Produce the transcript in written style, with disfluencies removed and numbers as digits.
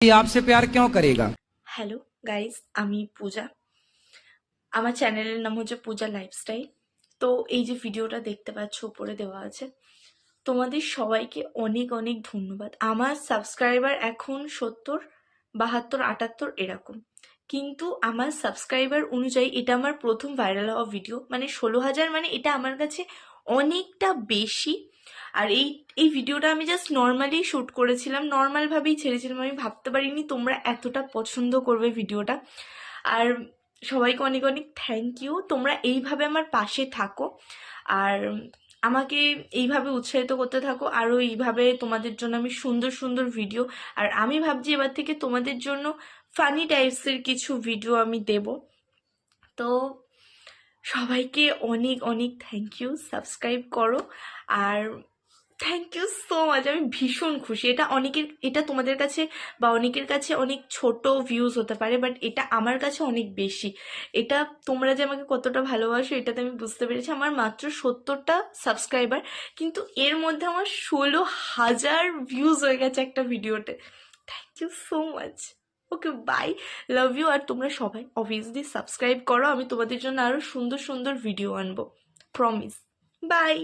ये आपसे प्यार क्यों करेगा। হ্যালো গাইস, আমি পূজা। আমার চ্যানেলের নাম হচ্ছে পূজা লাইফস্টাইল। তো এই যে ভিডিওটা দেখতে পাচ্ছ উপরে দেওয়া আছে, তোমাদের সবাইকে অনেক অনেক ধন্যবাদ। আমার সাবস্ক্রাইবার এখন 70, 72, 78 এরকম, কিন্তু আমার সাবস্ক্রাইবার অনুযায়ী এটা আমার প্রথম ভাইরাল হওয়া ভিডিও। মানে 16,000, মানে এটা আমার কাছে অনেকটা বেশি। আর এই এই ভিডিওটা আমি জাস্ট নর্মালি শ্যুট করেছিলাম, নর্মালভাবেই ছেড়েছিলাম। আমি ভাবতে পারিনি তোমরা এতটা পছন্দ করবে ভিডিওটা। আর সবাইকে অনেক অনেক থ্যাংক ইউ, তোমরা এইভাবে আমার পাশে থাকো আর আমাকে এইভাবে উৎসাহিত করতে থাকো। আরও এইভাবে তোমাদের জন্য আমি সুন্দর সুন্দর ভিডিও, আর আমি ভাবছি এবার থেকে তোমাদের জন্য ফানি টাইপসের কিছু ভিডিও আমি দেব। তো সবাইকে অনেক অনেক থ্যাংক ইউ, সাবস্ক্রাইব করো। আর থ্যাংক ইউ সো মাচ, আমি ভীষণ খুশি। এটা তোমাদের কাছে বা অনেকের কাছে অনেক ছোট ভিউজ হতে পারে, বাট এটা আমার কাছে অনেক বেশি। এটা তোমরা যে আমাকে কতটা ভালোবাসো এটাতে আমি বুঝতে পেরেছি। আমার মাত্র 70টা সাবস্ক্রাইবার, কিন্তু এর মধ্যে আমার 16,000 ভিউজ হয়ে গেছে একটা ভিডিওতে। Thank you so much. Okay, bye, love you. আর তোমরা সবাই অবভিয়াসলি সাবস্ক্রাইব করো, আমি তোমাদের জন্য আরও সুন্দর সুন্দর ভিডিও আনবো, প্রমিস। বাই।